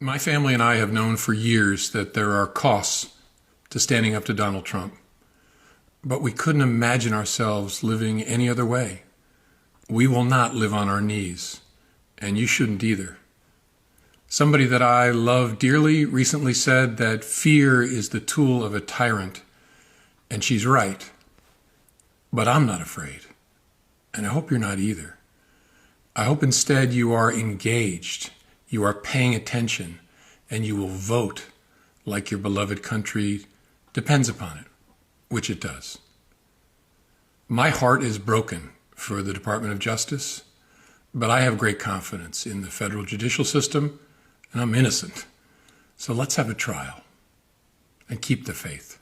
My family and I have known for years that there are costs to standing up to Donald Trump, but we couldn't imagine ourselves living any other way. We will not live on our knees, and you shouldn't either. Somebody that I love dearly recently said that fear is the tool of a tyrant, and she's right. But I'm not afraid, and I hope you're not either. I hope instead you are engaged, you are paying attention, and you will vote like your beloved country depends upon it, which it does. My heart is broken for the Department of Justice, but I have great confidence in the federal judicial system, and I'm innocent. So let's have a trial and keep the faith.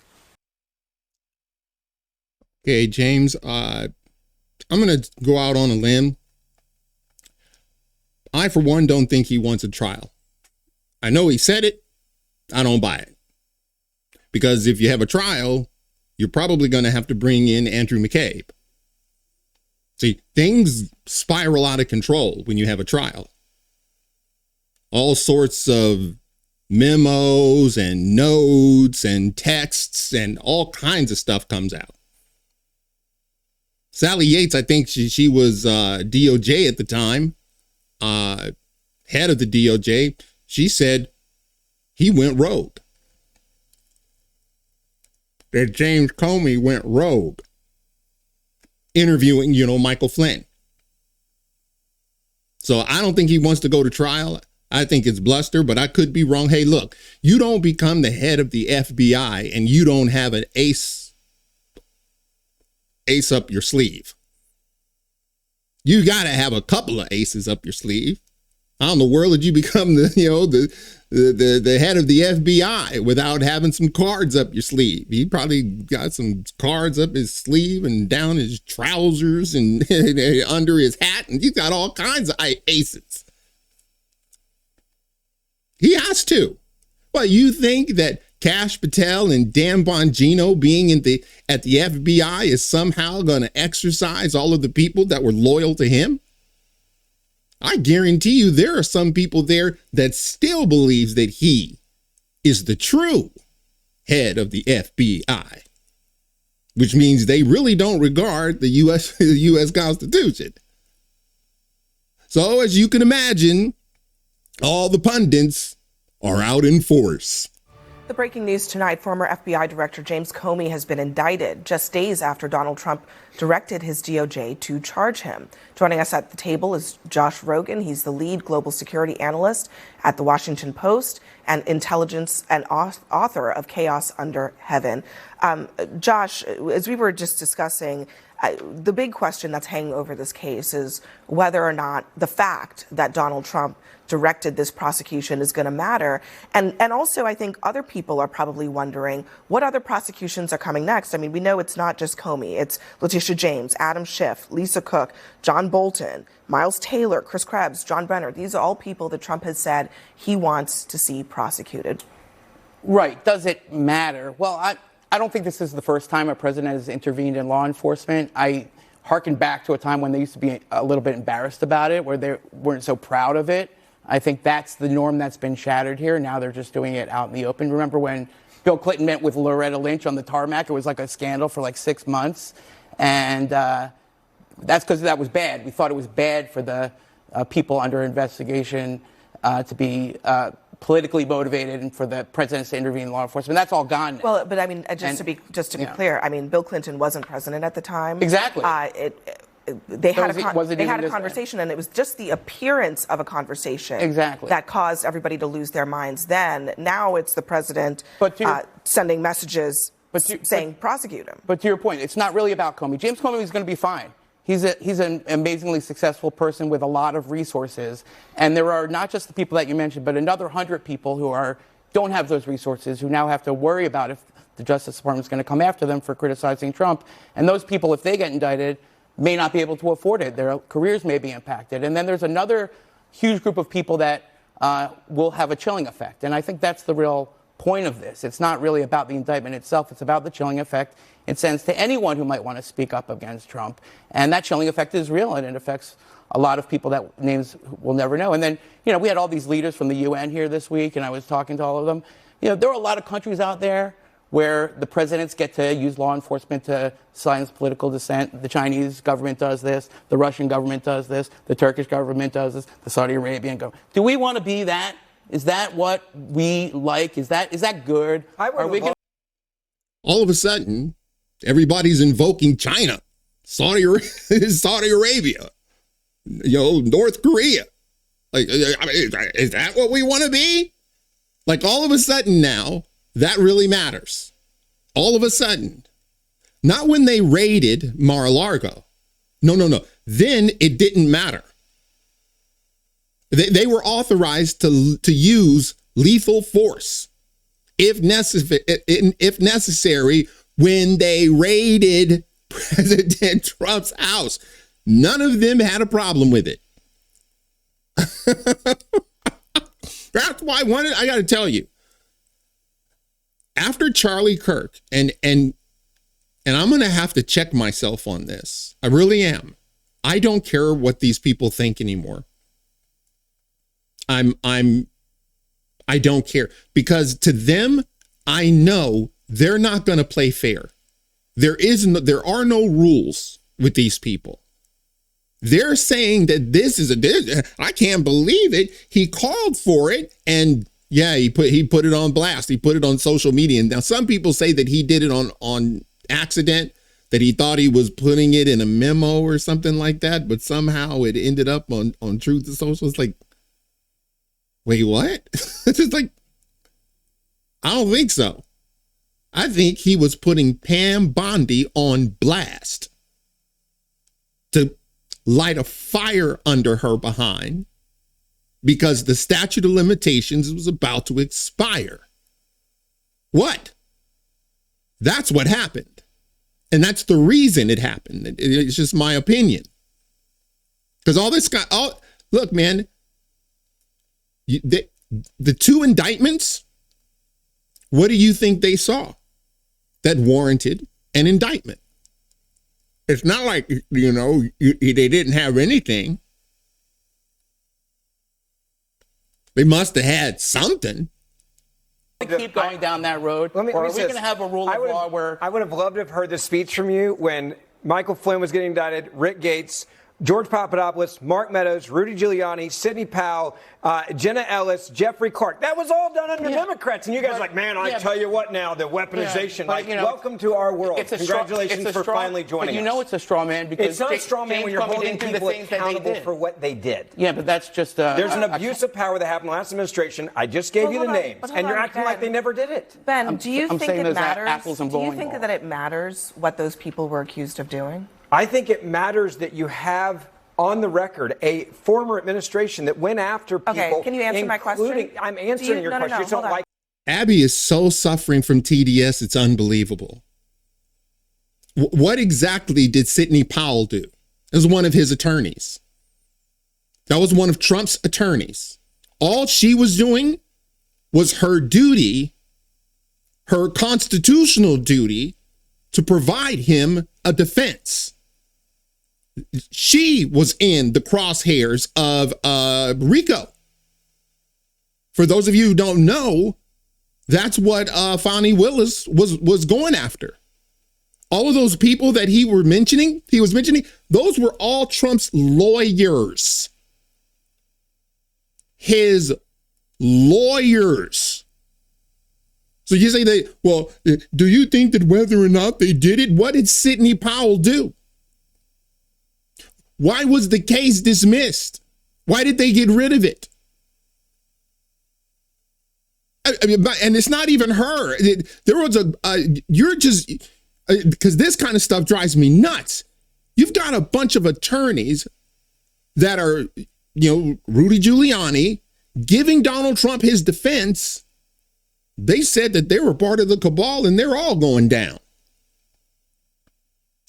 Okay, James, I'm going to go out on a limb. I, for one, don't think he wants a trial. I know he said it. I don't buy it. Because if you have a trial, you're probably going to have to bring in Andrew McCabe. See, things spiral out of control when you have a trial. All sorts of memos and notes and texts and all kinds of stuff comes out. Sally Yates, I think she was DOJ at the time, head of the DOJ. She said he went rogue. That James Comey went rogue, interviewing, Michael Flynn. So I don't think he wants to go to trial. I think it's bluster, but I could be wrong. Hey, look, you don't become the head of the FBI and you don't have an ace up your sleeve. You got to have a couple of aces up your sleeve. How in the world did you become the head of the FBI without having some cards up your sleeve? He probably got some cards up his sleeve and down his trousers and under his hat, and he's got all kinds of aces. He has to. But you think that Kash Patel and Dan Bongino being at the FBI is somehow going to exercise all of the people that were loyal to him? I guarantee you there are some people there that still believes that he is the true head of the FBI, which means they really don't regard the U.S. Constitution. So as you can imagine, all the pundits are out in force. The breaking news tonight, former FBI Director James Comey has been indicted just days after Donald Trump directed his DOJ to charge him. Joining us at the table is Josh Rogin. He's the lead global security analyst at The Washington Post and intelligence and author of Chaos Under Heaven. Josh, as we were just discussing, the big question that's hanging over this case is whether or not the fact that Donald Trump directed this prosecution is going to matter. And also, I think other people are probably wondering what other prosecutions are coming next. I mean, we know it's not just Comey. It's Letitia James, Adam Schiff, Lisa Cook, John Bolton, Miles Taylor, Chris Krebs, John Brenner. These are all people that Trump has said he wants to see prosecuted. Right. Does it matter? Well, I don't think this is the first time a president has intervened in law enforcement. I hearken back to a time when they used to be a little bit embarrassed about it, where they weren't so proud of it. I think that's the norm that's been shattered here. Now they're just doing it out in the open. Remember when Bill Clinton met with Loretta Lynch on the tarmac? It was like a scandal for like 6 months. And that's because that was bad. We thought it was bad for the people under investigation to be politically motivated and for the presidents to intervene in law enforcement. That's all gone now. Well, but I mean, just to be clear, I mean, Bill Clinton wasn't president at the time. Exactly. They had a conversation, and it was just the appearance of a conversation that caused everybody to lose their minds then. Now it's the president sending messages saying prosecute him. But to your point, it's not really about Comey. James Comey is going to be fine. He's an amazingly successful person with a lot of resources. And there are not just the people that you mentioned, but another 100 people who don't have those resources, who now have to worry about if the Justice Department is going to come after them for criticizing Trump. And those people, if they get indicted, may not be able to afford it. Their careers may be impacted. And then there's another huge group of people that will have a chilling effect. And I think that's the real point of this. It's not really about the indictment itself. It's about the chilling effect it sends to anyone who might want to speak up against Trump. And that chilling effect is real, and it affects a lot of people that names we'll never know. And then, we had all these leaders from the UN here this week, and I was talking to all of them. There are a lot of countries out there where the presidents get to use law enforcement to silence political dissent. The Chinese government does this. The Russian government does this. The Turkish government does this. The Saudi Arabian government. Do we want to be that? Is that what we like? Is that good? All of a sudden, everybody's invoking China, Saudi Arabia, North Korea. Like, is that what we want to be? Like, all of a sudden now, that really matters. All of a sudden. Not when they raided Mar-a-Lago. No. Then it didn't matter. They were authorized to use lethal force if necessary when they raided President Trump's house. None of them had a problem with it. That's why I got to tell you, after Charlie Kirk, and I'm going to have to check myself on this. I really am. I don't care what these people think anymore. I don't care, because to them, I know they're not going to play fair. There are no rules with these people. They're saying that I can't believe it. He called for it, and yeah, he put it on blast. He put it on social media. And now some people say that he did it on accident, that he thought he was putting it in a memo or something like that, but somehow it ended up on Truth Social. It's like, wait, what? It's just like, I don't think so. I think he was putting Pam Bondi on blast to light a fire under her behind because the statute of limitations was about to expire. What? That's what happened. And that's the reason it happened. It's just my opinion. Because look, man, the two indictments, what do you think they saw that warranted an indictment? It's not like, they didn't have anything. They must have had something. Keep going down that road, or are we going to have a rule of law where... I would have loved to have heard the speech from you when Michael Flynn was getting indicted, Rick Gates, George Papadopoulos, Mark Meadows, Rudy Giuliani, Sidney Powell, Jenna Ellis, Jeffrey Clark. That was all done under Democrats. And you guys are like, man, I tell you what now, the weaponization. Welcome to our world. Congratulations for finally joining us. But it's a straw man because it's not a straw man when you're holding people accountable for what they did. Yeah, but that's just... There's an abuse of power that happened last administration. I just gave you the names. And you're acting like they never did it. Ben, do you think it matters? Do you think that it matters what those people were accused of doing? I think it matters that you have on the record a former administration that went after people. Okay, can you answer my question? I'm answering your question. No, Abby is so suffering from TDS, it's unbelievable. What exactly did Sidney Powell do? It was one of his attorneys. That was one of Trump's attorneys. All she was doing was her duty, her constitutional duty, to provide him a defense. She was in the crosshairs of RICO. For those of you who don't know, that's what Fani Willis was going after. All of those people that he was mentioning, those were all Trump's lawyers. His lawyers. So you say do you think that whether or not they did it, what did Sidney Powell do? Why was the case dismissed? Why did they get rid of it? And it's not even her. There was because this kind of stuff drives me nuts. You've got a bunch of attorneys that are, Rudy Giuliani giving Donald Trump his defense. They said that they were part of the cabal and they're all going down.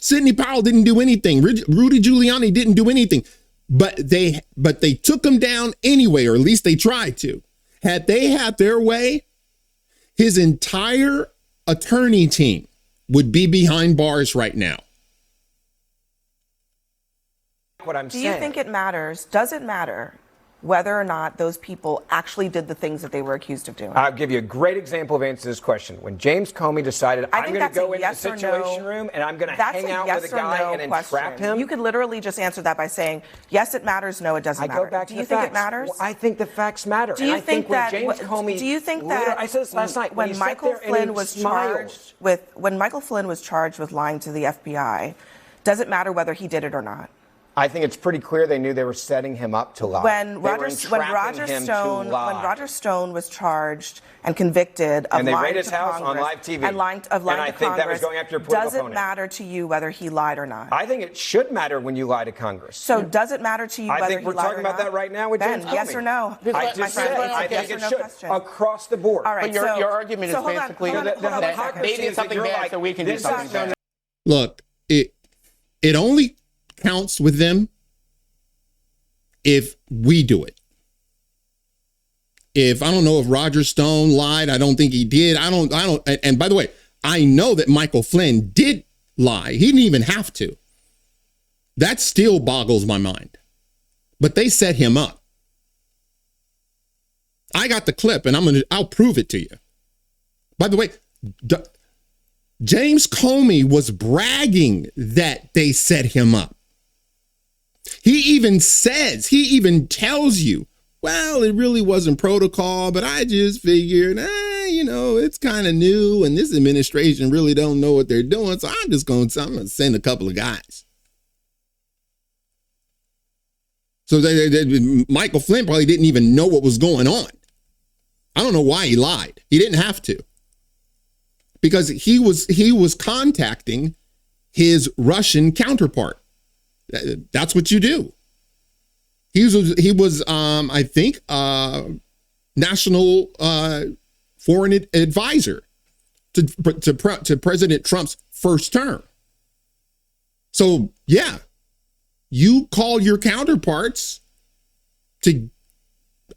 Sidney Powell didn't do anything. Rudy Giuliani didn't do anything, but they took him down anyway, or at least they tried to. Had they had their way, his entire attorney team would be behind bars right now. What I'm Do saying. you think it matters? Does it matter whether or not those people actually did the things that they were accused of doing? I'll give you a great example of answering this question. When James Comey decided, I'm going to go into the situation room and I'm going to hang out with a guy and entrap him. You could literally just answer that by saying, yes, it matters, no, it doesn't matter. I go back to the facts. Do you think it matters? Well, I think the facts matter. Do you and think that James Comey, do you think that I said this last night, when Michael Flynn was charged with lying to the FBI, does it matter whether he did it or not? I think it's pretty clear they knew they were setting him up to lie. When Roger Stone was charged and convicted of lying to Congress on live TV, and lying to Congress, that was going after your political does it matter to you whether he lied or not? I think it should matter when you lie to Congress. So does it matter to you whether he lied or not? I think we're talking about that right now with James Comey. Yes or no? I just said I think it should across the board. All right, but your argument is basically that they did something bad, so we can do something bad. Look, it only counts with them if we do it. If I don't know if Roger Stone lied, I don't think he did. I don't. And by the way, I know that Michael Flynn did lie. He didn't even have to. That still boggles my mind. But they set him up. I got the clip and I'll prove it to you. By the way, James Comey was bragging that they set him up. He even tells you, well, it really wasn't protocol, but I just figured, it's kind of new and this administration really don't know what they're doing. So I'm going to send a couple of guys. So Michael Flynn probably didn't even know what was going on. I don't know why he lied. He didn't have to. Because he was contacting his Russian counterpart. That's what you do. He was I think, national foreign advisor to President Trump's first term. So yeah, you call your counterparts to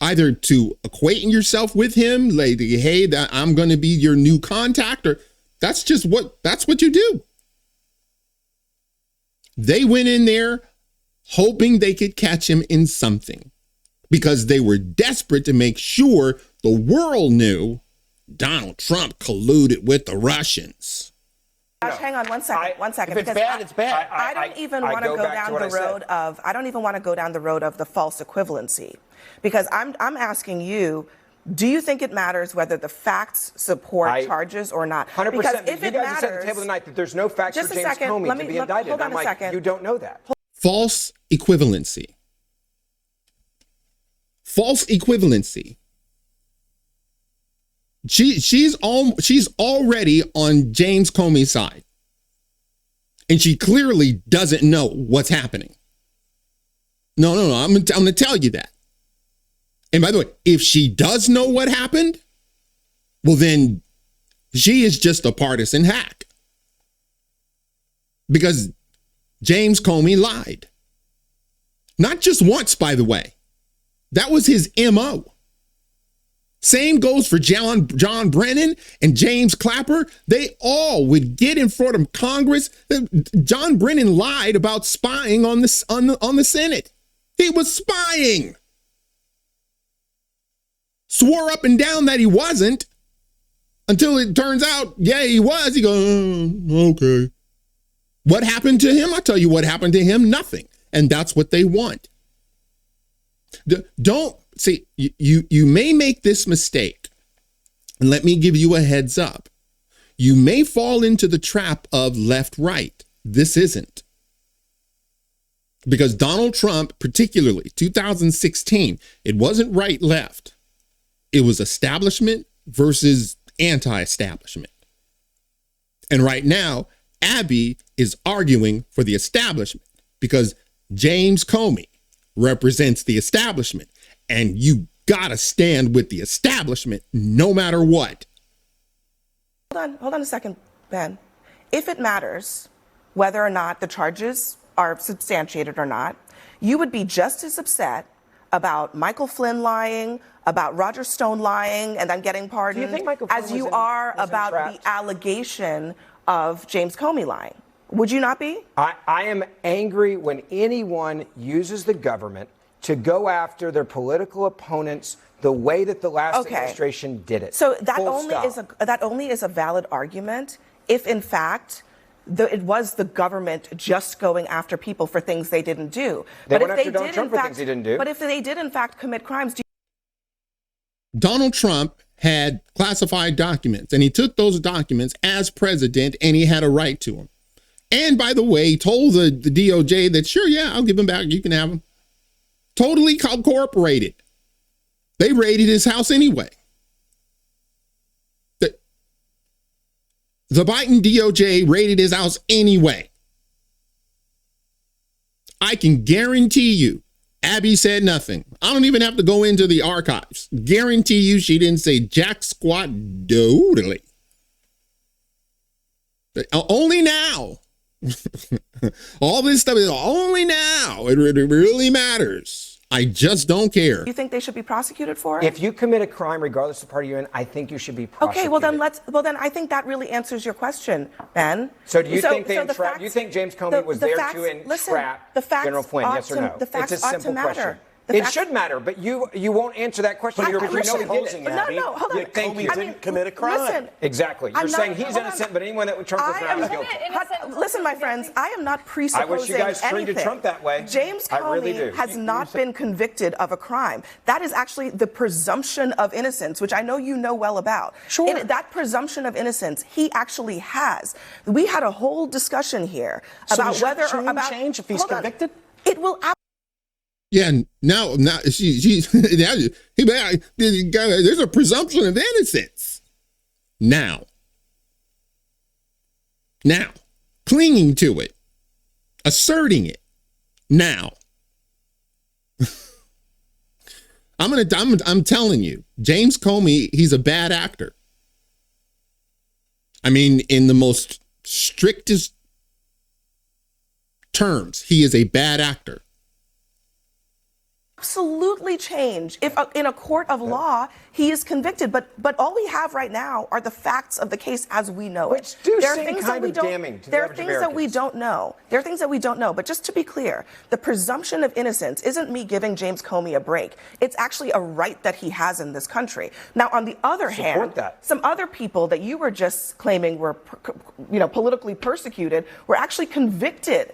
either to acquaint yourself with him, like, hey, that I'm going to be your new contact, or that's what you do. They went in there hoping they could catch him in something because they were desperate to make sure the world knew Donald Trump colluded with the Russians. Josh, hang on one second. If it's bad, it's bad. I don't even want to go down the road of. I don't even want to go down the road of the false equivalency, because I'm asking you. Do you think it matters whether the facts support charges or not? 100%. Because if you it guys matters, said at the table tonight that there's no facts for James Comey to be indicted. Hold on a second. You don't know that. False equivalency. False equivalency. She's already on James Comey's side. And she clearly doesn't know what's happening. No. I'm going to tell you that. And by the way, if she does know what happened, well, then she is just a partisan hack. Because James Comey lied. Not just once, by the way. That was his MO. Same goes for John Brennan and James Clapper. They all would get in front of Congress. John Brennan lied about spying on the Senate. He was spying. Swore up and down that he wasn't until it turns out, yeah, he was. He goes, okay. What happened to him? I'll tell you what happened to him. Nothing. And that's what they want. Don't see, you may make this mistake. And let me give you a heads up. You may fall into the trap of left, right. This isn't. Because Donald Trump, particularly 2016, it wasn't right, left. It was establishment versus anti-establishment. And right now, Abby is arguing for the establishment because James Comey represents the establishment. And you gotta stand with the establishment no matter what. Hold on a second, Ben. If it matters whether or not the charges are substantiated or not, you would be just as upset about Michael Flynn lying, about Roger Stone lying and then getting pardoned, Do you think Michael Flynn as you was are was about entrapped? the allegation of James Comey lying. Would you not be? I am angry when anyone uses the government to go after their political opponents the way that the last administration did it. So that Full only is a valid argument if, in fact, it was the government just going after people for things they didn't do. They but went if after they Donald did, Trump in for fact, things he didn't do. But if they did, in fact, commit crimes, Donald Trump had classified documents, and he took those documents as president, and he had a right to them. And by the way, he told the DOJ that, sure, yeah, I'll give them back. You can have them. Totally cooperated. They raided his house anyway. The Biden DOJ raided his house anyway. I can guarantee you, Abby said nothing. I don't even have to go into the archives. Guarantee you she didn't say jack squat doodly. Only now. All this stuff is only now. It really matters. I just don't care. you think they should be prosecuted for it? If you commit a crime, regardless of party you're in, I think you should be prosecuted. Okay, well then I think that really answers your question, Ben. So do you think they the entrapped? facts- Do you think James Comey was there to entrap General Flynn? Yes or no? The facts It's a ought simple to matter. question. The It facts- should matter, but you won't answer that question. You know he did it. No, hold on. You think he didn't commit a crime. Listen, Exactly. You're I'm not- saying he's hold on. innocent, but anyone that would Trump was I around am is guilty. Listen, my friends, I am not presupposing I wish you guys treated anything. Trump that way. James I really do. Comey has not been convicted of a crime. That is actually the presumption of innocence, which I know you know well about. Sure. That presumption of innocence, he actually has. We had a whole discussion here about whether or about change if he's hold on. convicted. It will. Yeah, now there's a presumption of innocence. Now, clinging to it, asserting it. Now, I'm telling you, James Comey, he's a bad actor. I mean, in the most strictest terms, he is a bad actor. Absolutely change if in a court of law he is convicted, but all we have right now are the facts of the case as we know it. Which do There are seem things kind that we of don't. damning to the There are average things that we Americans. don't know. There are things that we don't know. But just to be clear, the presumption of innocence isn't me giving James Comey a break. It's actually a right that he has in this country. Now, on the other hand, some other people that you were just claiming were, politically persecuted were actually convicted.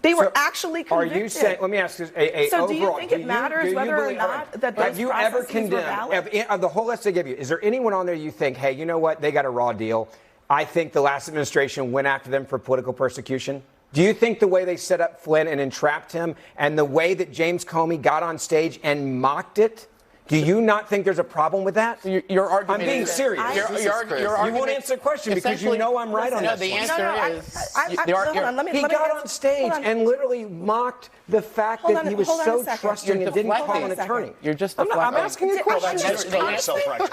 They were actually convicted. Are you saying? Let me ask you. So do you think it matters whether or not that those have you ever processes were valid? condemned of the whole list they gave you? Is there anyone on there you think, hey, you know what? They got a raw deal. I think the last administration went after them for political persecution. Do you think the way they set up Flynn and entrapped him, and the way that James Comey got on stage and mocked it? Do you not think there's a problem with that? Your argument I'm being is, serious. Your argument, you won't answer the question because you know I'm right on no, this the one. answer is hold on, let me He got answer- on stage hold on. and literally mocked the fact Hold that on, he was hold on so a second. trusting You're and didn't call deflecting. an attorney. You're just I'm deflecting. asking you a question.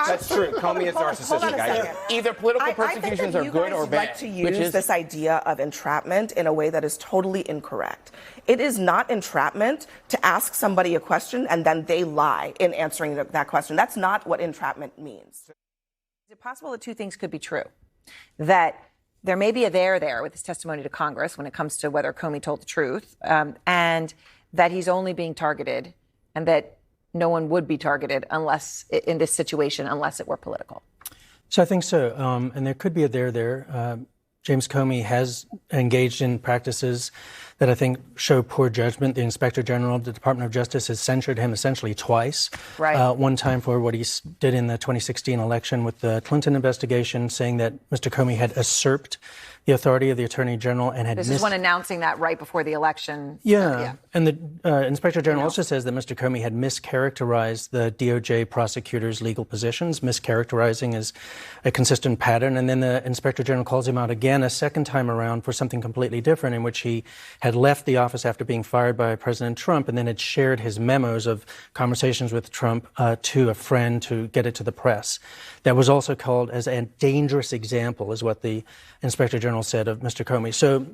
That's true. Comey is narcissistic. I get it. Either political I think persecutions that are you good guys or bad. like to use this idea of entrapment in a way that is totally incorrect. It is not entrapment to ask somebody a question and then they lie in answering that question. That's not what entrapment means. Is it possible that two things could be true? That there may be a there with his testimony to Congress when it comes to whether Comey told the truth, and that he's only being targeted, and that no one would be targeted unless in this situation, unless it were political. So I think so. And there could be a there. James Comey has engaged in practices that I think show poor judgment. The Inspector General of the Department of Justice has censured him essentially twice. Right. One time for what he did in the 2016 election with the Clinton investigation, saying that Mr. Comey had usurped the authority of the Attorney General and had This is when announcing that right before the election. Yeah. And the Inspector General also says that Mr. Comey had mischaracterized the DOJ prosecutor's legal positions. Mischaracterizing is a consistent pattern. And then the Inspector General calls him out again a second time around for something completely different, in which he had left the office after being fired by President Trump and then had shared his memos of conversations with Trump to a friend to get it to the press. That was also called as a dangerous example, is what the Inspector General said of Mr. Comey. So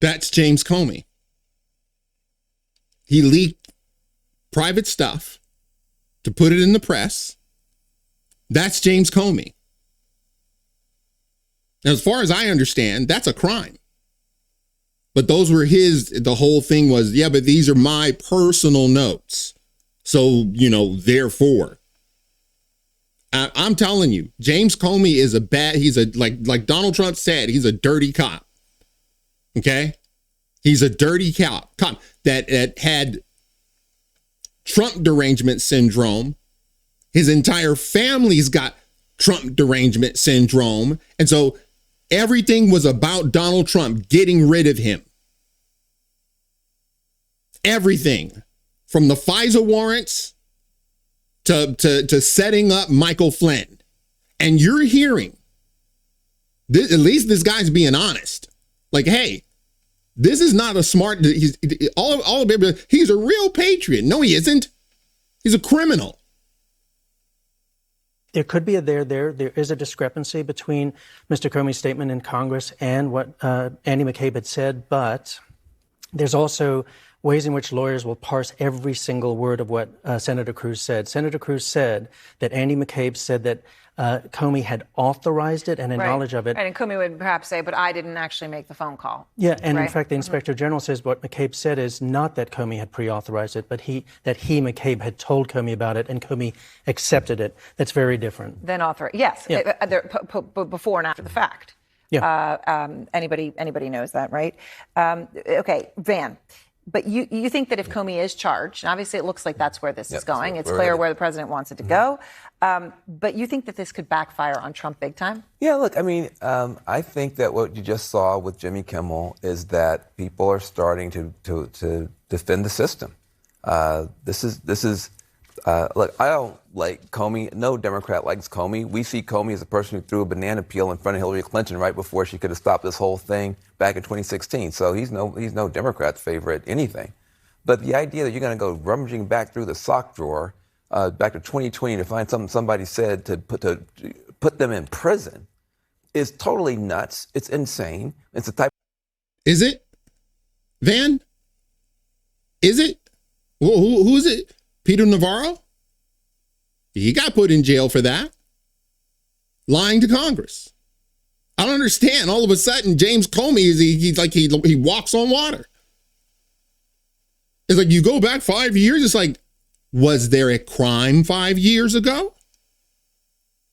that's James Comey. He leaked private stuff to put it in the press. That's James Comey. Now, as far as I understand, that's a crime. But those were the whole thing was, yeah, but these are my personal notes. So, therefore. I'm telling you, James Comey is like Donald Trump said, he's a dirty cop. Okay? He's a dirty cop that had Trump derangement syndrome. His entire family's got Trump derangement syndrome. And so everything was about Donald Trump getting rid of him. Everything from the FISA warrants to setting up Michael Flynn. And you're hearing this, at least this guy's being honest. Like, hey, this is not a smart, he's a real patriot. No, he isn't. He's a criminal. There could be there is a discrepancy between Mr. Comey's statement in Congress and what Andy McCabe had said, but there's also ways in which lawyers will parse every single word of what Senator Cruz said. Senator Cruz said that Andy McCabe said that Comey had authorized it and in knowledge of it. Right, and Comey would perhaps say, but I didn't actually make the phone call. Yeah, and in fact, the Inspector General says what McCabe said is not that Comey had pre-authorized it, but McCabe, had told Comey about it and Comey accepted it. That's very different. Then authorize, yes, Yeah. Before and after the fact. Yeah. Anybody knows that, right? Okay, Van. But you think that if Comey is charged, and obviously it looks like that's where this is going. It's clear where the president wants it to go. But you think that this could backfire on Trump big time? Yeah, look, I mean, I think that what you just saw with Jimmy Kimmel is that people are starting to defend the system. This is look, I don't like Comey. No Democrat likes Comey. We see Comey as a person who threw a banana peel in front of Hillary Clinton right before she could have stopped this whole thing back in 2016. So he's no Democrat's favorite anything. But the idea that you're going to go rummaging back through the sock drawer back to 2020 to find something somebody said to put them in prison is totally nuts. It's insane. It's the type. Is it? Van? Is it? Who is it? Peter Navarro? He got put in jail for that. Lying to Congress. I don't understand. All of a sudden, James Comey he walks on water. It's like you go back 5 years. It's like, was there a crime 5 years ago?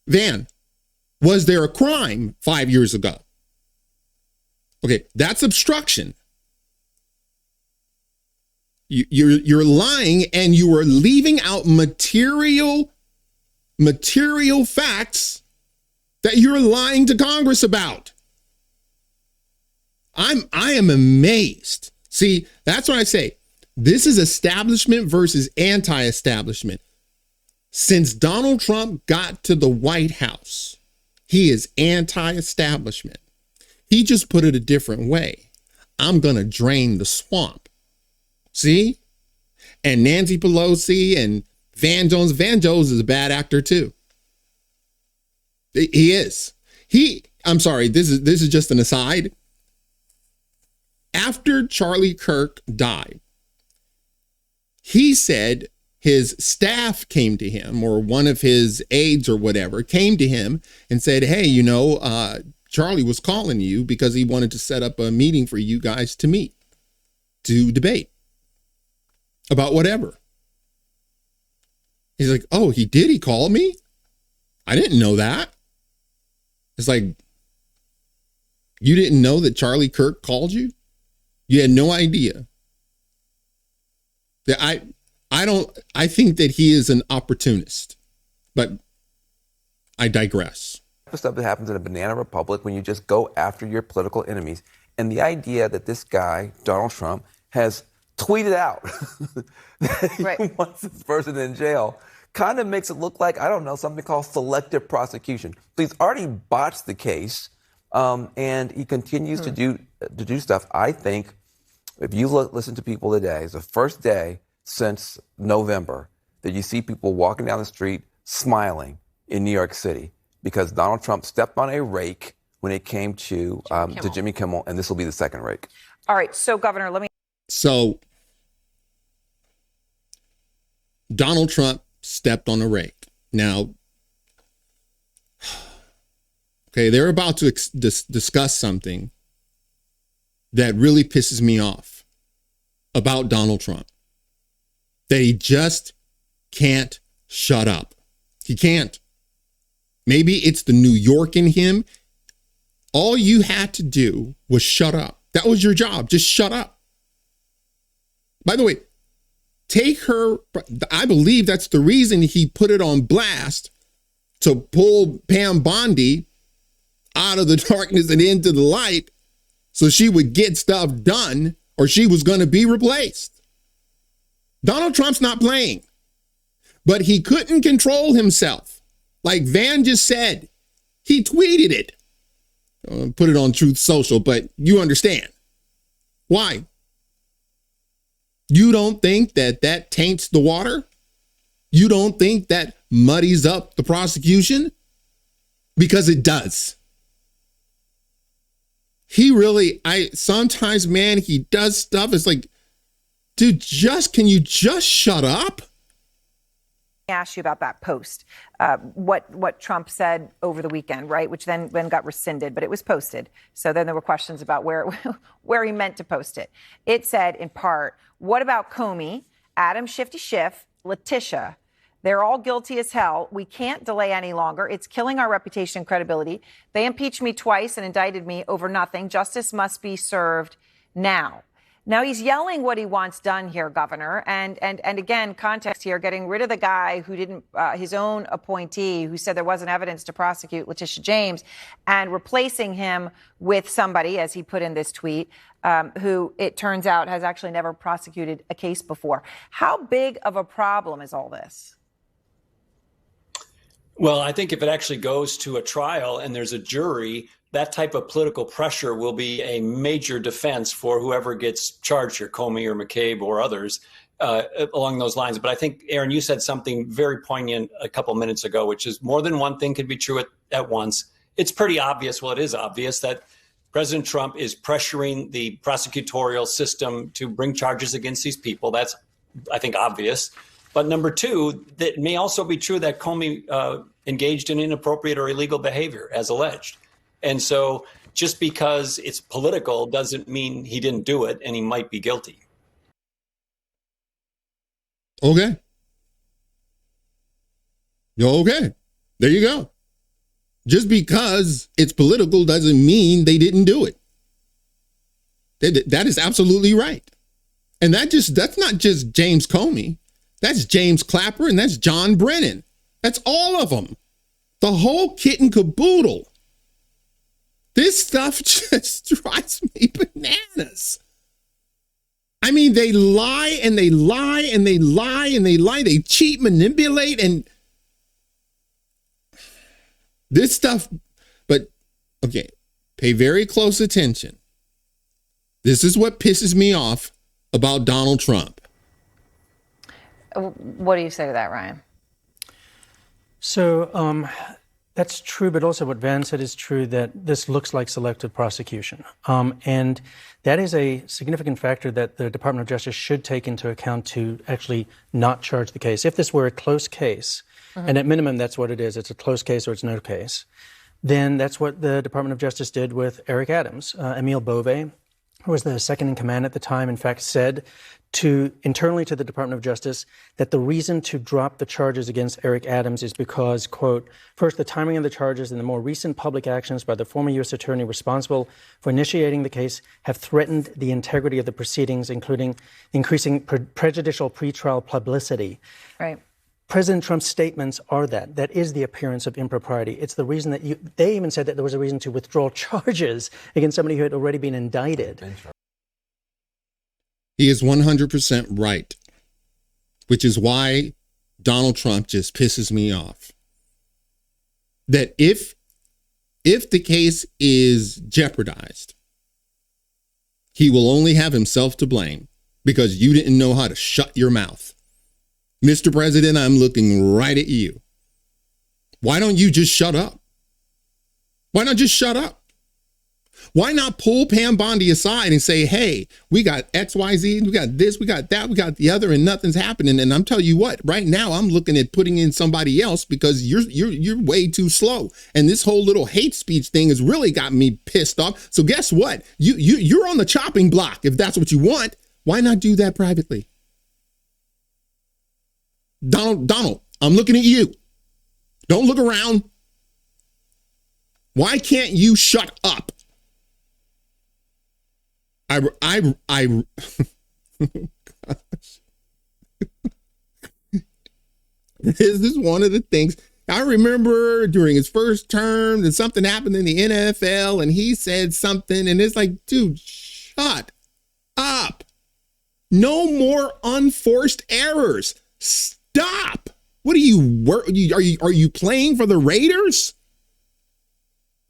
Van, was there a crime 5 years ago? Okay, that's obstruction. You're lying and you are leaving out material facts that you're lying to Congress about. I am amazed. See, that's what I say. This is establishment versus anti-establishment. Since Donald Trump got to the White House, he is anti-establishment. He just put it a different way. I'm going to drain the swamp. See? And Nancy Pelosi and Van Jones. Van Jones is a bad actor too. He is. I'm sorry, this is just an aside. After Charlie Kirk died, he said his staff came to him, or one of his aides or whatever came to him and said, hey, Charlie was calling you because he wanted to set up a meeting for you guys to meet, to debate about whatever. He's like, oh, he did? He called me? I didn't know that. It's like, you didn't know that Charlie Kirk called you? You had no idea. I think that he is an opportunist, but I digress. The stuff that happens in a banana republic when you just go after your political enemies. And the idea that this guy, Donald Trump, has tweeted out that he wants this person in jail kind of makes it look like, I don't know, something called selective prosecution. So he's already botched the case, and he continues to do stuff. I think if you listen to people today, it's the first day since November that you see people walking down the street smiling in New York City because Donald Trump stepped on a rake when it came to Jimmy Kimmel, and this will be the second rake. All right, so Governor, let me. So Donald Trump stepped on a rake. Now, okay, they're about to discuss something that really pisses me off about Donald Trump. That he just can't shut up. He can't. Maybe it's the New York in him. All you had to do was shut up. That was your job. Just shut up. By the way, take her. I believe that's the reason he put it on blast to pull Pam Bondi out of the darkness and into the light so she would get stuff done or she was going to be replaced. Donald Trump's not playing, but he couldn't control himself. Like Van just said, he tweeted it. Put it on Truth Social, but you understand. Why? You don't think that that taints the water? You don't think that muddies up the prosecution? Because it does. He really, sometimes, man, he does stuff. It's like, dude, can you just shut up? Ask you about that post, what Trump said over the weekend, right? Which then got rescinded, but it was posted. So then there were questions about where he meant to post it. It said, in part, what about Comey, Adam Shifty Schiff, Letitia? They're all guilty as hell. We can't delay any longer. It's killing our reputation and credibility. They impeached me twice and indicted me over nothing. Justice must be served now. Now he's yelling what he wants done here, Governor. And again, context here, getting rid of the guy who didn't, his own appointee who said there wasn't evidence to prosecute, Letitia James, and replacing him with somebody, as he put in this tweet, who it turns out has actually never prosecuted a case before. How big of a problem is all this? Well, I think if it actually goes to a trial and there's a jury, that type of political pressure will be a major defense for whoever gets charged here, Comey or McCabe or others along those lines. But I think, Aaron, you said something very poignant a couple minutes ago, which is more than one thing could be true at once. It's pretty obvious, well, it is obvious that President Trump is pressuring the prosecutorial system to bring charges against these people. That's, I think, obvious. But number two, that may also be true that Comey engaged in inappropriate or illegal behavior, as alleged. And so just because it's political doesn't mean he didn't do it and he might be guilty. Okay. Okay. There you go. Just because it's political doesn't mean they didn't do it. That is absolutely right. And that's not just James Comey. That's James Clapper and that's John Brennan. That's all of them. The whole kit and caboodle. This stuff just drives me bananas. I mean, they lie and they lie and they lie and they lie. They cheat, manipulate, and this stuff. But, okay, pay very close attention. This is what pisses me off about Donald Trump. What do you say to that, Ryan? So that's true, but also what Van said is true, that this looks like selective prosecution. And that is a significant factor that the Department of Justice should take into account to actually not charge the case. If this were a close case, and at minimum that's what it is, it's a close case or it's no case, then that's what the Department of Justice did with Eric Adams. Emile Beauvais, who was the second in command at the time, in fact said internally to the Department of Justice that the reason to drop the charges against Eric Adams is because, quote, first, the timing of the charges and the more recent public actions by the former U.S. attorney responsible for initiating the case have threatened the integrity of the proceedings, including increasing prejudicial pretrial publicity. Right. President Trump's statements are that. That is the appearance of impropriety. It's the reason that they even said that there was a reason to withdraw charges against somebody who had already been indicted. He is 100% right, which is why Donald Trump just pisses me off. That if the case is jeopardized, he will only have himself to blame because you didn't know how to shut your mouth. Mr. President, I'm looking right at you. Why don't you just shut up? Why not just shut up? Why not pull Pam Bondi aside and say, hey, we got XYZ, we got this, we got that, we got the other, and nothing's happening. And I'm telling you what, right now I'm looking at putting in somebody else because you're way too slow. And this whole little hate speech thing has really got me pissed off. So guess what? You're on the chopping block if that's what you want. Why not do that privately? Donald, I'm looking at you. Don't look around. Why can't you shut up? Gosh. This is one of the things I remember during his first term that something happened in the NFL and he said something and it's like, dude, shut up. No more unforced errors. Stop. What are you playing for the Raiders?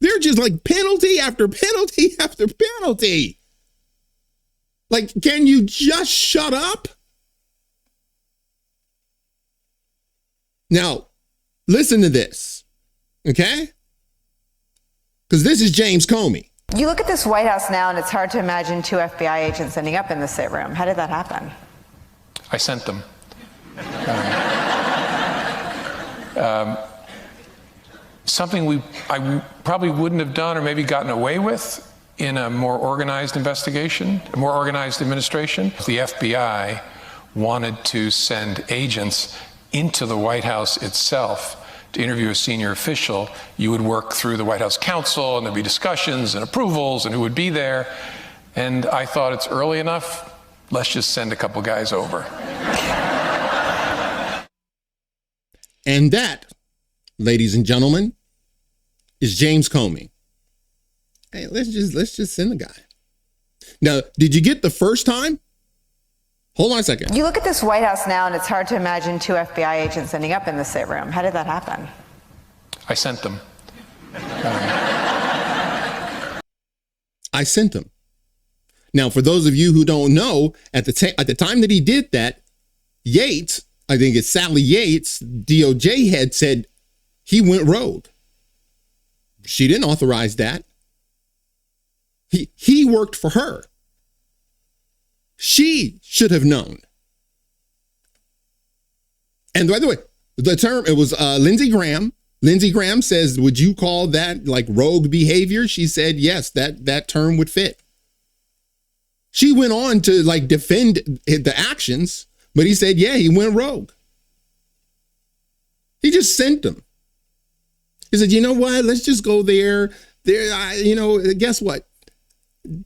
They're just like penalty after penalty after penalty. Like, can you just shut up? Now, listen to this, okay? Because this is James Comey. You look at this White House now, and it's hard to imagine 2 FBI agents ending up in the sit room. How did that happen? I sent them. Something I probably wouldn't have done or maybe gotten away with in a more organized investigation, a more organized administration. The FBI wanted to send agents into the White House itself to interview a senior official. You would work through the White House counsel and there'd be discussions and approvals and who would be there. And I thought it's early enough, let's just send a couple guys over. And that, ladies and gentlemen, is James Comey. Hey, let's just send the guy. Now, did you get the first time? Hold on a second. You look at this White House now, and it's hard to imagine 2 FBI agents ending up in the sit room. How did that happen? I sent them. I sent them. Now, for those of you who don't know, at the time that he did that, Yates, I think it's Sally Yates, DOJ head, said he went rogue. She didn't authorize that. He worked for her. She should have known. And by the way, the term, it was Lindsey Graham. Lindsey Graham says, would you call that like rogue behavior? She said, yes, that term would fit. She went on to like defend the actions, but he said, yeah, he went rogue. He just sent them. He said, you know what? Let's just go there. Guess what?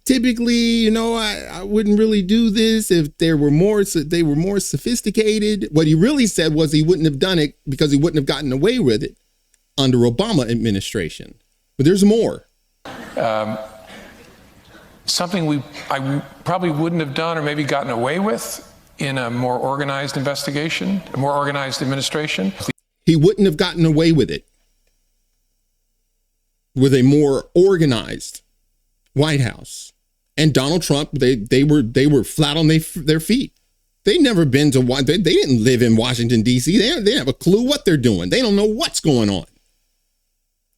Typically, I wouldn't really do this if they were more sophisticated. What he really said was he wouldn't have done it because he wouldn't have gotten away with it under Obama administration. But there's more. Something I probably wouldn't have done or maybe gotten away with in a more organized investigation, a more organized administration. He wouldn't have gotten away with it with a more organized White House. And Donald Trump, they were flat on their feet. They never been to they didn't live in Washington D.C. They don't have a clue what they're doing. They don't know what's going on.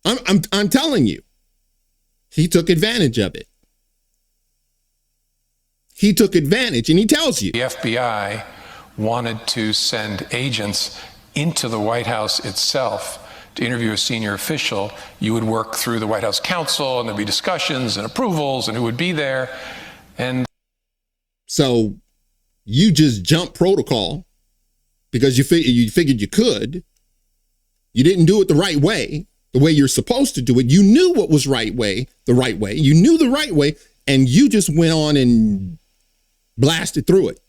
I'm telling you, he took advantage of it. He took advantage, and he tells you. The FBI wanted to send agents into the White House itself to interview a senior official. You would work through the White House counsel, and there'd be discussions and approvals and who would be there. And so you just jumped protocol because you figured you could. You didn't do it the right way, the way you're supposed to do it. You knew what was the right way. You knew the right way, and you just went on and blasted through it.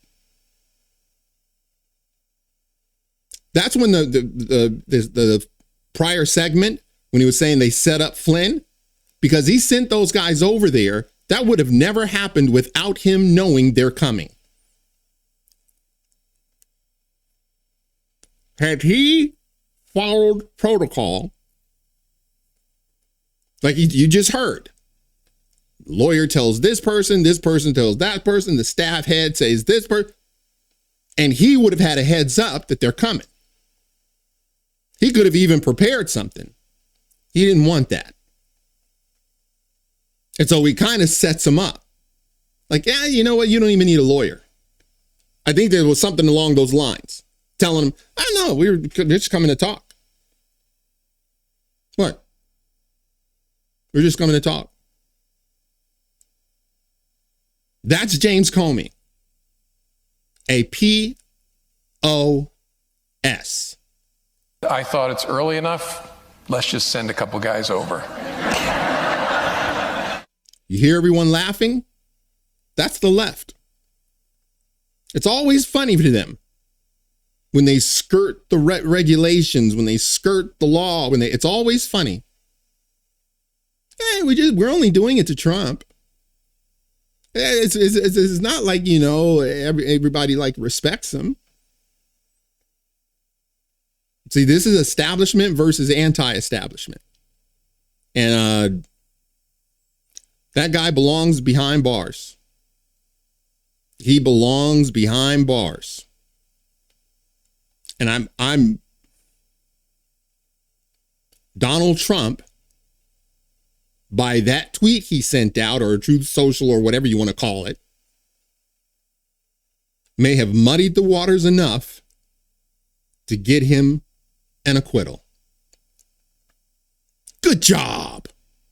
That's when the prior segment, when he was saying they set up Flynn, because he sent those guys over there, that would have never happened without him knowing they're coming. Had he followed protocol, like you just heard, lawyer tells this person tells that person, the staff head says this person, and he would have had a heads up that they're coming. He could have even prepared something. He didn't want that. And so he kind of sets him up. Like, yeah, you know what? You don't even need a lawyer. I think there was something along those lines. Telling him, I don't know, we're just coming to talk. What? We're just coming to talk. That's James Comey. A POS. I thought it's early enough. Let's just send a couple guys over. You hear everyone laughing? That's the left. It's always funny to them when they skirt the regulations, when they skirt the law, it's always funny. Hey, we're only doing it to Trump. It's not like, you know, everybody like respects him. See, this is establishment versus anti-establishment. And that guy belongs behind bars. He belongs behind bars. And I'm Donald Trump, by that tweet he sent out, or Truth Social, or whatever you want to call it, may have muddied the waters enough to get him an acquittal. Good job.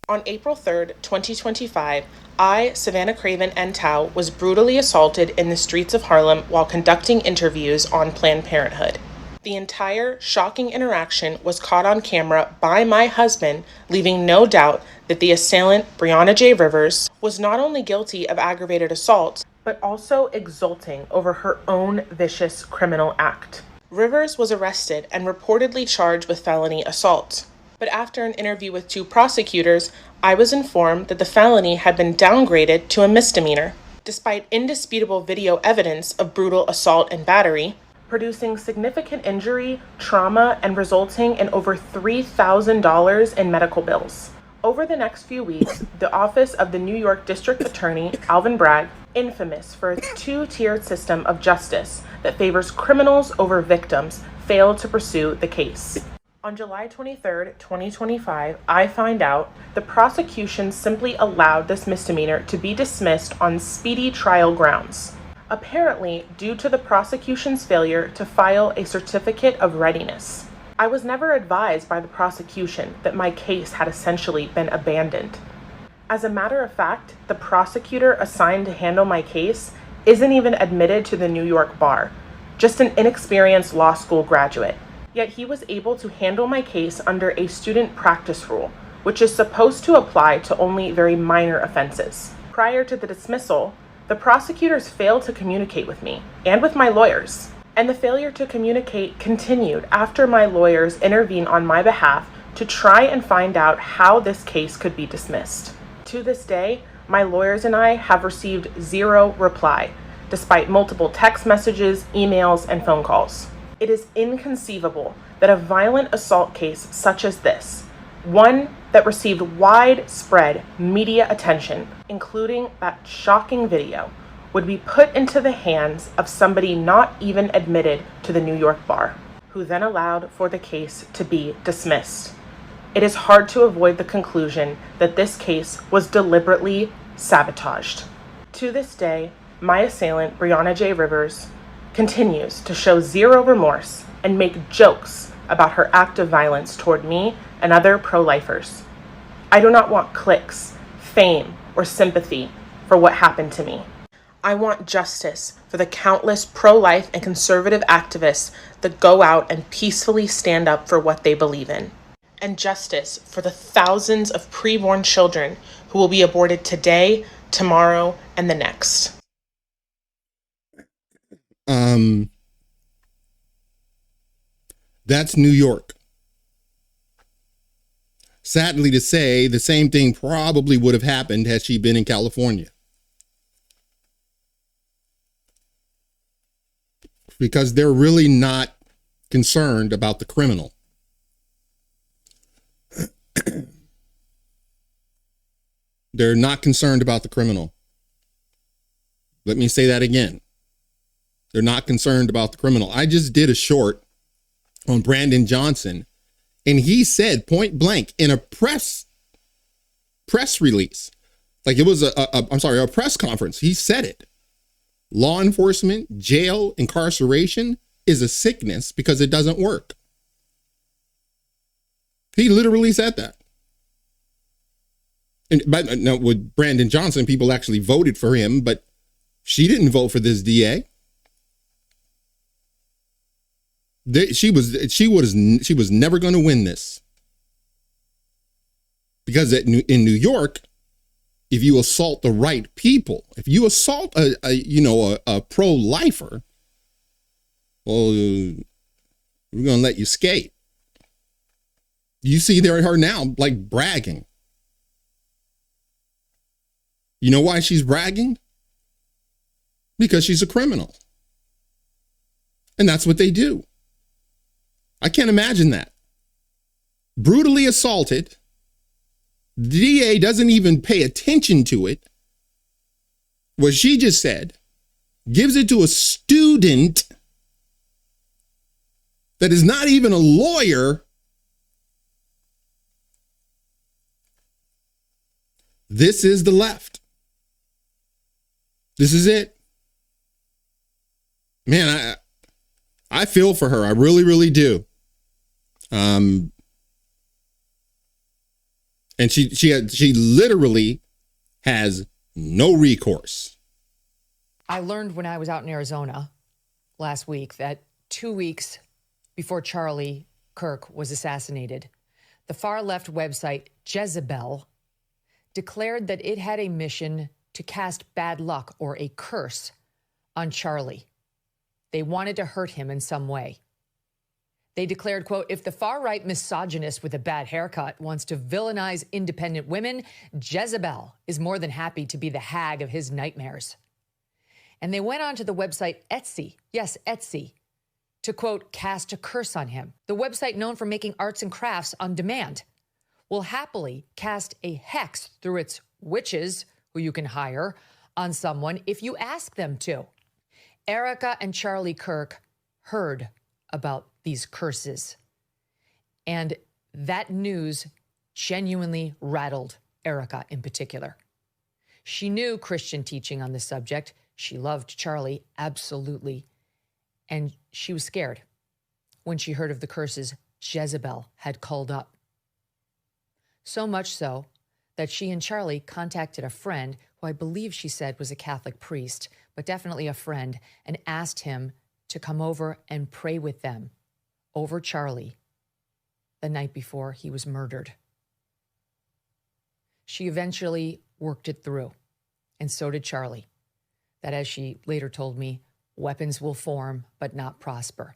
On April 3rd, 2025, I, Savannah Craven Entau, was brutally assaulted in the streets of Harlem while conducting interviews on Planned Parenthood. The entire shocking interaction was caught on camera by my husband, leaving no doubt that the assailant, Breonna J. Rivers, was not only guilty of aggravated assault, but also exulting over her own vicious criminal act. Rivers was arrested and reportedly charged with felony assault. But after an interview with 2 prosecutors, I was informed that the felony had been downgraded to a misdemeanor. Despite indisputable video evidence of brutal assault and battery, producing significant injury, trauma, and resulting in over $3,000 in medical bills. Over the next few weeks, the office of the New York District Attorney, Alvin Bragg, infamous for its 2-tiered system of justice that favors criminals over victims, failed to pursue the case. On July 23rd, 2025, I find out the prosecution simply allowed this misdemeanor to be dismissed on speedy trial grounds, apparently due to the prosecution's failure to file a certificate of readiness. I was never advised by the prosecution that my case had essentially been abandoned. As a matter of fact, the prosecutor assigned to handle my case isn't even admitted to the New York bar, just an inexperienced law school graduate. Yet he was able to handle my case under a student practice rule, which is supposed to apply to only very minor offenses. Prior to the dismissal, the prosecutors failed to communicate with me and with my lawyers. And the failure to communicate continued after my lawyers intervened on my behalf to try and find out how this case could be dismissed. To this day, my lawyers and I have received 0 reply, despite multiple text messages, emails, and phone calls. It is inconceivable that a violent assault case such as this, one that received widespread media attention, including that shocking video, would be put into the hands of somebody not even admitted to the New York bar, who then allowed for the case to be dismissed. It is hard to avoid the conclusion that this case was deliberately sabotaged. To this day, my assailant, Breonna J. Rivers, continues to show 0 remorse and make jokes about her act of violence toward me and other pro-lifers. I do not want clicks, fame, or sympathy for what happened to me. I want justice for the countless pro-life and conservative activists that go out and peacefully stand up for what they believe in. And justice for the thousands of preborn children who will be aborted today, tomorrow, and the next. That's New York. Sadly to say, the same thing probably would have happened had she been in California. Because they're really not concerned about the criminal. They're not concerned about the criminal. Let me say that again. They're not concerned about the criminal. I just did a short on Brandon Johnson, and he said point blank in a press release, Like it was a press conference. He said it. Law enforcement, jail, incarceration is a sickness because it doesn't work. He literally said that. And but now with Brandon Johnson, people actually voted for him, but she didn't vote for this DA. She was never going to win this, because in New York, if you assault the right people, if you assault a pro-lifer, well, we're going to let you skate. You see her now, like, bragging. You know why she's bragging? Because she's a criminal. And that's what they do. I can't imagine that. Brutally assaulted. The DA doesn't even pay attention to it. What she just said, gives it to a student that is not even a lawyer. This is the left. This is it. Man, I feel for her. I really, really do. And she literally has no recourse. I learned when I was out in Arizona last week that 2 weeks before Charlie Kirk was assassinated, the far left website Jezebel declared that it had a mission to cast bad luck or a curse on Charlie. They wanted to hurt him in some way. They declared, quote, if the far-right misogynist with a bad haircut wants to villainize independent women, Jezebel is more than happy to be the hag of his nightmares. And they went on to the website Etsy, yes, Etsy, to, quote, cast a curse on him. The website, known for making arts and crafts on demand, will happily cast a hex through its witches, who you can hire, on someone if you ask them to. Erica and Charlie Kirk heard about these curses, and that news genuinely rattled Erica in particular. She knew Christian teaching on the subject. She loved Charlie, absolutely. And she was scared when she heard of the curses Jezebel had called up. So much so that she and Charlie contacted a friend who I believe she said was a Catholic priest, but definitely a friend, and asked him to come over and pray with them over Charlie the night before he was murdered. She eventually worked it through, and so did Charlie. That, as she later told me, weapons will form but not prosper.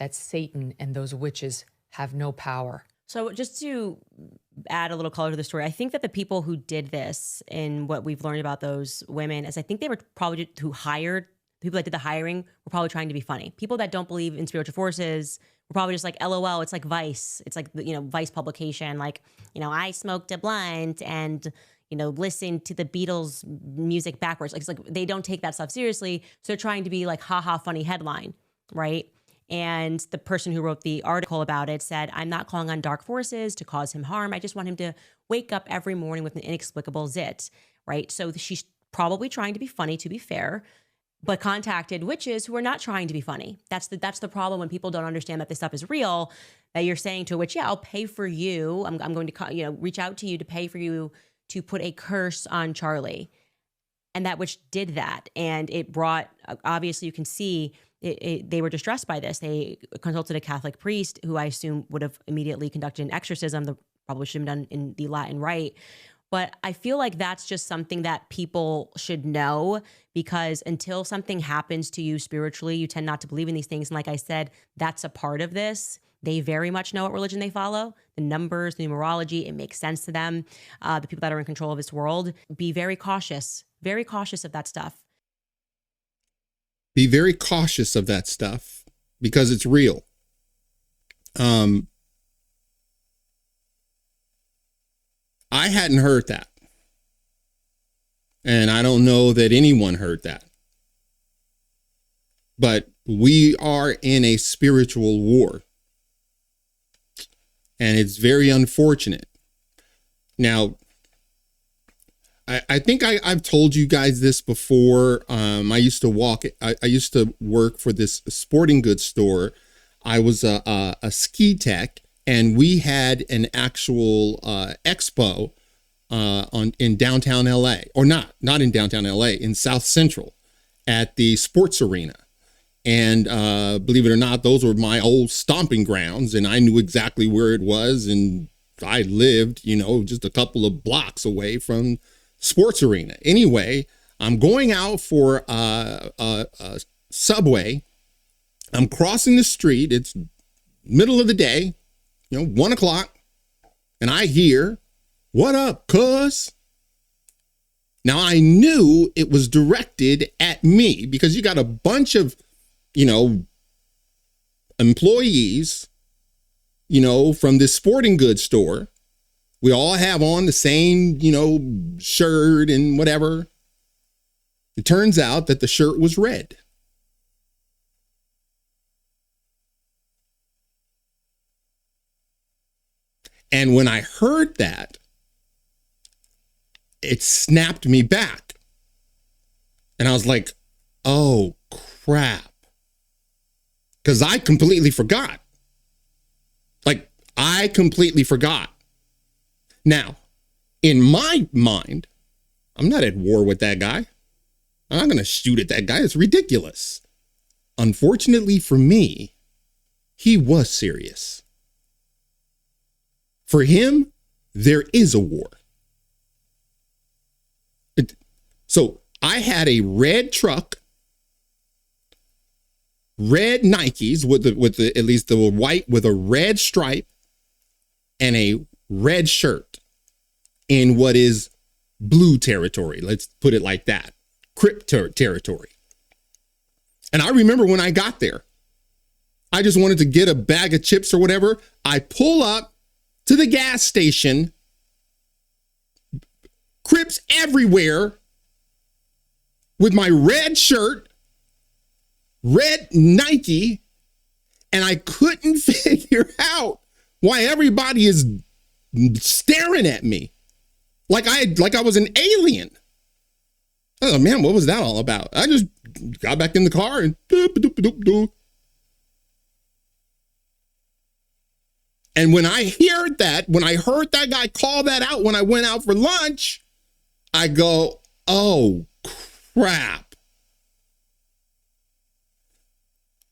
That Satan and those witches have no power. So just to add a little color to the story, I think that the people who did this, and what we've learned about those women, is I think they were probably who hired, the people that did the hiring were probably trying to be funny. People that don't believe in spiritual forces were probably just like, LOL, it's like Vice. It's like, Vice publication. Like, I smoked a blunt and, listened to the Beatles music backwards. Like, it's like they don't take that stuff seriously. So they're trying to be like, haha, funny headline, right? And the person who wrote the article about it said, I'm not calling on dark forces to cause him harm. I just want him to wake up every morning with an inexplicable zit, right? So she's probably trying to be funny, to be fair, but contacted witches who are not trying to be funny. That's the problem when people don't understand that this stuff is real, that you're saying to a witch, yeah, I'll pay for you. I'm going to reach out to you to pay for you to put a curse on Charlie. And that witch did that. And it brought, obviously you can see, they were distressed by this. They consulted a Catholic priest who I assume would have immediately conducted an exorcism. That probably should have been done in the Latin rite. But I feel like that's just something that people should know, because until something happens to you spiritually, you tend not to believe in these things. And like I said, that's a part of this. They very much know what religion they follow, the numbers, the numerology. It makes sense to them. The people that are in control of this world, be very cautious of that stuff. Be very cautious of that stuff because it's real. I hadn't heard that. And I don't know that anyone heard that. But we are in a spiritual war. And it's very unfortunate. Now, I think I've told you guys this before. I used to work for this sporting goods store. I was a ski tech, and we had an actual expo in downtown LA, or not in downtown LA, in South Central at the sports arena. And believe it or not, those were my old stomping grounds, and I knew exactly where it was. And I lived, just a couple of blocks away from sports arena. Anyway, I'm going out for a Subway. I'm crossing the street. It's middle of the day, 1 o'clock. And I hear, "What up, cuz?" Now, I knew it was directed at me because you got a bunch of, employees, from this sporting goods store. We all have on the same, shirt and whatever. It turns out that the shirt was red. And when I heard that, it snapped me back. And I was like, oh, crap. Because I completely forgot. I completely forgot. Now, in my mind, I'm not at war with that guy. I'm not going to shoot at that guy. It's ridiculous. Unfortunately for me, he was serious. For him, there is a war. So I had a red truck, red Nikes with at least the white with a red stripe, and a red shirt in what is blue territory. Let's put it like that. Crip territory. And I remember when I got there, I just wanted to get a bag of chips or whatever. I pull up to the gas station, Crips everywhere, with my red shirt, red Nike, and I couldn't figure out why everybody is staring at me like I was an alien. Oh man, what was that all about? I just got back in the car and And when I heard that guy call that out when I went out for lunch, I go, oh crap.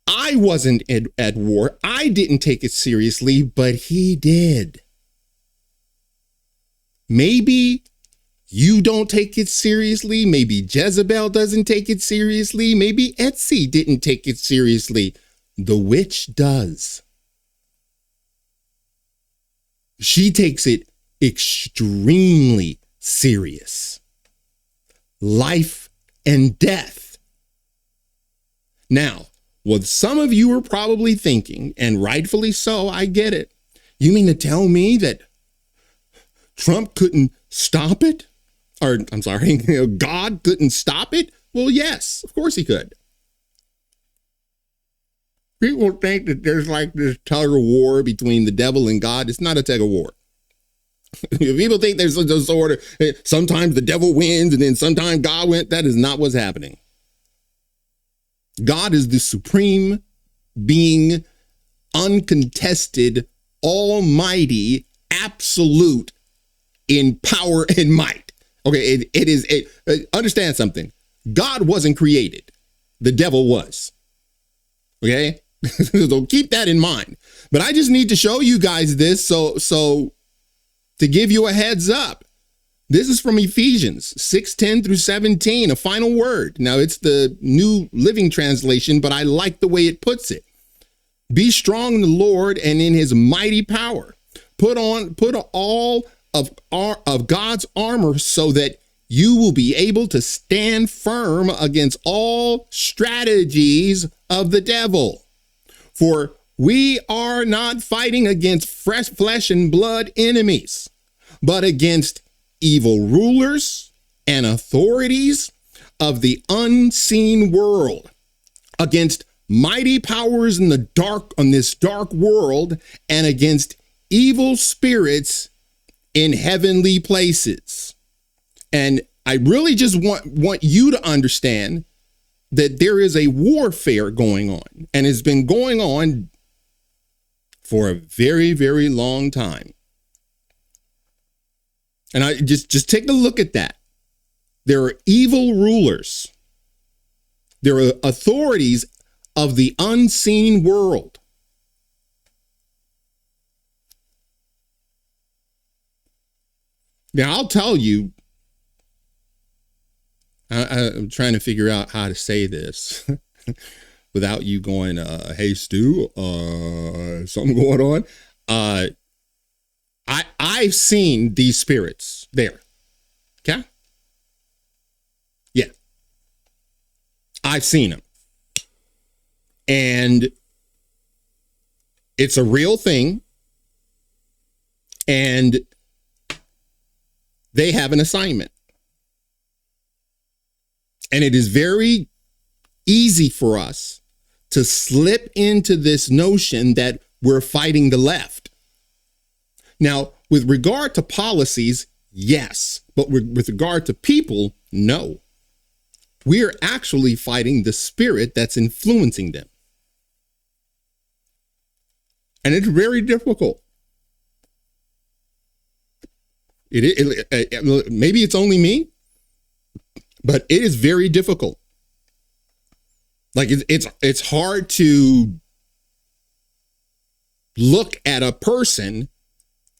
I wasn't at war. I didn't take it seriously, but he did. Maybe you don't take it seriously. Maybe Jezebel doesn't take it seriously. Maybe Etsy didn't take it seriously. The witch does. She takes it extremely serious. Life and death. Now, what some of you are probably thinking, and rightfully so, I get it. You mean to tell me that Trump couldn't stop it? Or, I'm sorry, God couldn't stop it? Well, yes, of course he could. People think that there's like this tug of war between the devil and God. It's not a tug of war. People think there's a sort of, sometimes the devil wins and then sometimes God wins. That is not what's happening. God is the supreme being, uncontested, almighty, absolute in power and might. Okay, understand something. God wasn't created. The devil was. Okay? So keep that in mind. But I just need to show you guys this so to give you a heads up. This is from Ephesians 6:10 through 17, a final word. Now, it's the New Living Translation, but I like the way it puts it. Be strong in the Lord and in his mighty power. Put all of God's armor so that you will be able to stand firm against all strategies of the devil. For we are not fighting against flesh and blood enemies, but against evil rulers and authorities of the unseen world, against mighty powers in this dark world, and against evil spirits in heavenly places. And I really just want you to understand that there is a warfare going on, and it's been going on for a very, very long time. And I just take a look at that. There are evil rulers. There are authorities of the unseen world. Now, I'll tell you, I'm trying to figure out how to say this without you going, hey, Stu, something going on. I've seen these spirits there. Okay? Yeah. I've seen them. And it's a real thing. And they have an assignment. And it is very easy for us to slip into this notion that we're fighting the left. Now, with regard to policies, yes, but with regard to people, no. We're actually fighting the spirit that's influencing them. And it's very difficult. Maybe it's only me, but it is very difficult. Like it's hard to look at a person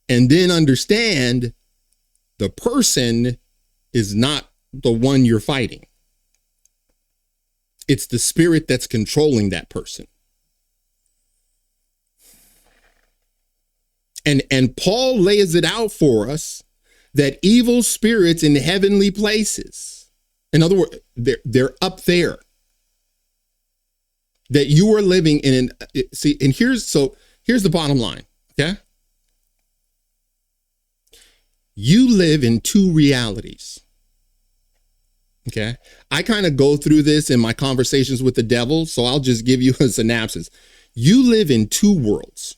and then understand the person is not the one you're fighting. It's the spirit that's controlling that person. And Paul lays it out for us that evil spirits in heavenly places, in other words, they're up there, that you are living in and here's the bottom line, okay? You live in two realities. Okay. I kind of go through this in my conversations with the devil, so I'll just give you a synopsis. You live in two worlds.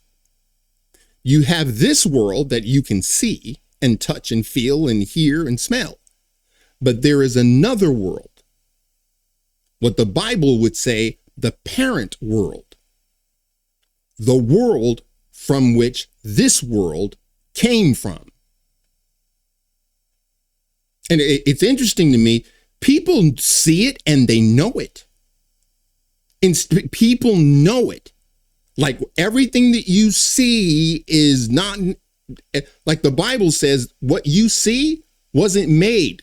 You have this world that you can see and touch and feel and hear and smell. But there is another world, what the Bible would say, the parent world, the world from which this world came from. And it's interesting to me, people see it and they know it. And people know it. Like everything that you see is not, like the Bible says, what you see wasn't made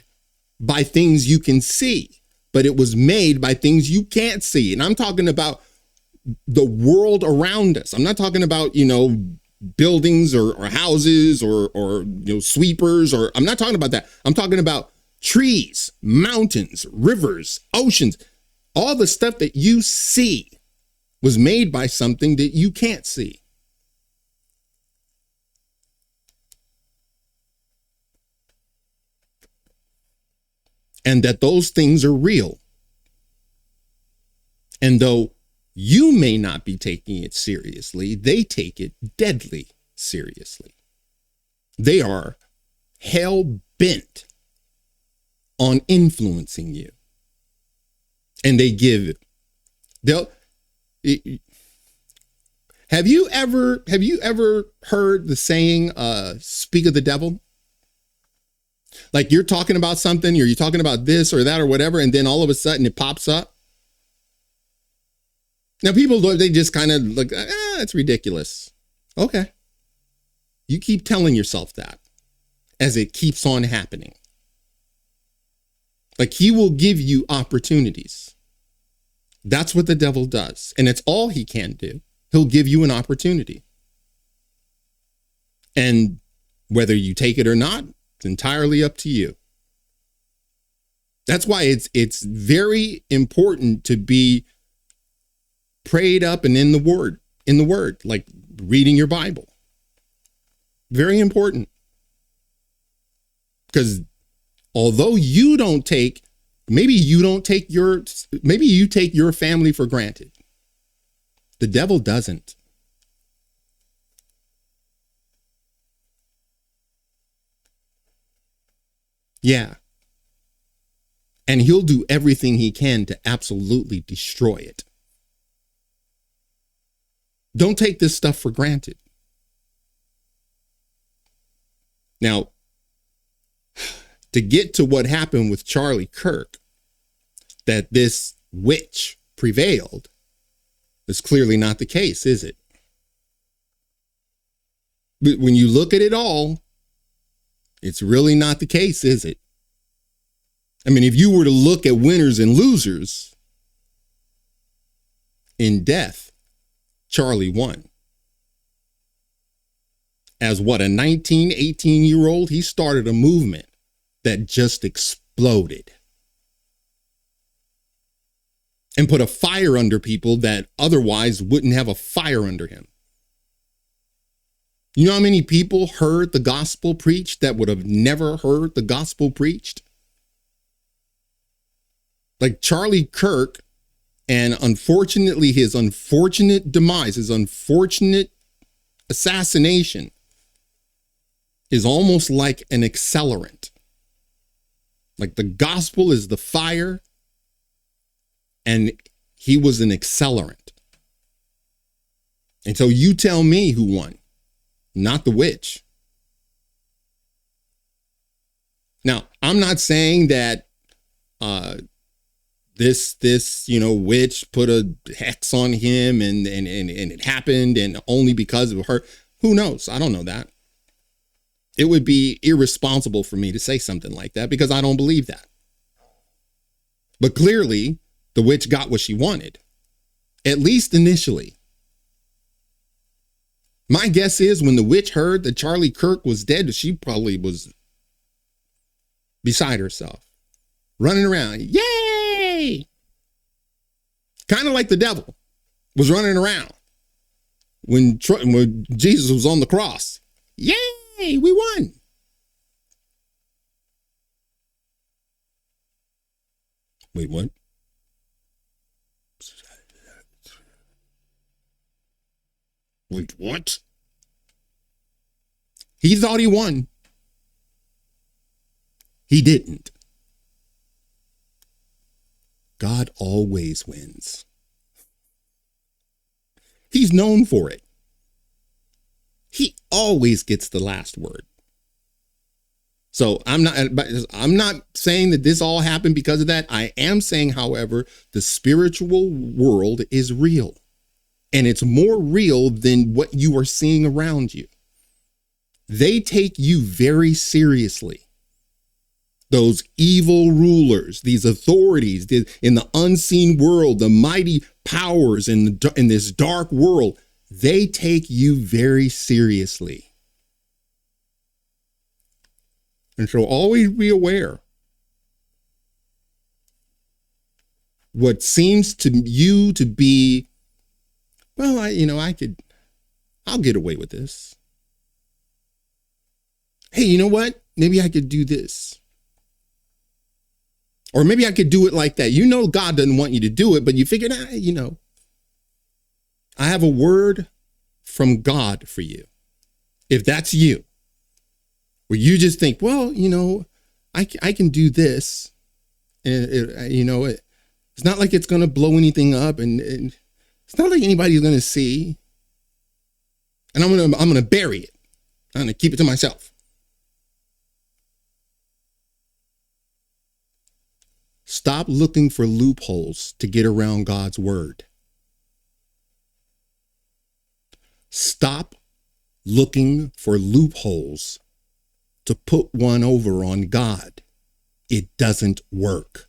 by things you can see, but it was made by things you can't see. And I'm talking about the world around us. I'm not talking about, buildings or houses or sweepers, or I'm not talking about that. I'm talking about trees, mountains, rivers, oceans. All the stuff that you see was made by something that you can't see. And that those things are real. And though you may not be taking it seriously, they take it deadly seriously. They are hell-bent on influencing you. And have you ever heard the saying, speak of the devil? Like you're talking about something, or you're talking about this or that or whatever, and then all of a sudden it pops up. Now people, they just kind of look, it's ridiculous. Okay. You keep telling yourself that as it keeps on happening. Like he will give you opportunities. That's what the devil does. And it's all he can do. He'll give you an opportunity. And whether you take it or not, it's entirely up to you. That's why it's very important to be prayed up and in the word, like reading your Bible. Very important. Because although you take your family for granted, the devil doesn't. Yeah. And he'll do everything he can to absolutely destroy it. Don't take this stuff for granted. Now, to get to what happened with Charlie Kirk, that this witch prevailed, is clearly not the case, is it? But when you look at it all, it's really not the case, is it? I mean, if you were to look at winners and losers in death, Charlie won. As what, a 19, 18-year-old, he started a movement that just exploded and put a fire under people that otherwise wouldn't have a fire under him. You know how many people heard the gospel preached that would have never heard the gospel preached? Like Charlie Kirk, and unfortunately his unfortunate demise, his unfortunate assassination is almost like an accelerant. Like the gospel is the fire, and he was an accelerant. And so you tell me who won, not the witch. Now, I'm not saying that this witch put a hex on him and it happened and only because of her. Who knows? I don't know that. It would be irresponsible for me to say something like that because I don't believe that. But clearly, the witch got what she wanted, at least initially. My guess is when the witch heard that Charlie Kirk was dead, she probably was beside herself, running around. Yay! Kind of like the devil was running around when Jesus was on the cross. Yay! We won. Wait, what? Wait, what? He thought he won. He didn't. God always wins. He's known for it. He always gets the last word. So I'm not saying that this all happened because of that. I am saying, however, the spiritual world is real. And it's more real than what you are seeing around you. They take you very seriously. Those evil rulers, these authorities in the unseen world, the mighty powers in this dark world, they take you very seriously. And so always be aware. What seems to you to be, well, I'll get away with this. Hey, you know what? Maybe I could do this. Or maybe I could do it like that. You know God doesn't want you to do it, but you figured, I have a word from God for you. If that's you, where you just think, well, I can do this. And it's not like it's going to blow anything up, and it's not like anybody's going to see. And I'm going to bury it. I'm going to keep it to myself. Stop looking for loopholes to get around God's word. Stop looking for loopholes to put one over on God. It doesn't work.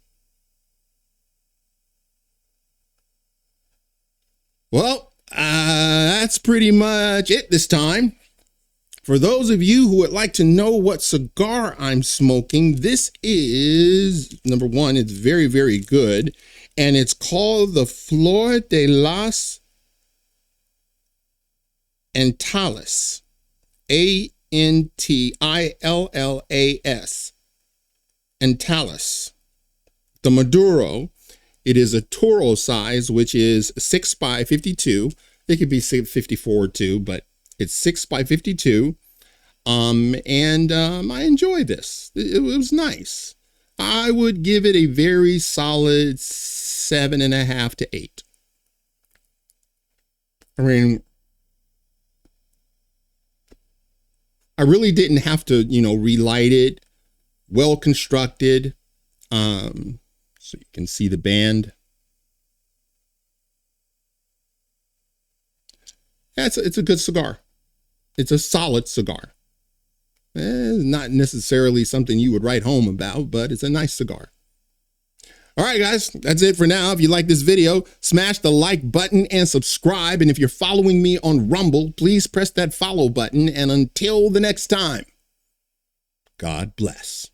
Well, that's pretty much it this time. For those of you who would like to know what cigar I'm smoking, this is, number one, it's very, very good. And it's called the Flor de las Antillas. Antillas. Antillas. The Maduro, it is a Toro size, which is 6x52. It could be 54 too, but it's 6x52. I enjoy this. It was nice. I would give it a very solid 7.5 to 8. I mean, I really didn't have to, relight it. Well constructed. So you can see the band. Yeah, it's a good cigar. It's a solid cigar. Not necessarily something you would write home about, but it's a nice cigar. All right, guys, that's it for now. If you like this video, smash the like button and subscribe. And if you're following me on Rumble, please press that follow button. And until the next time, God bless.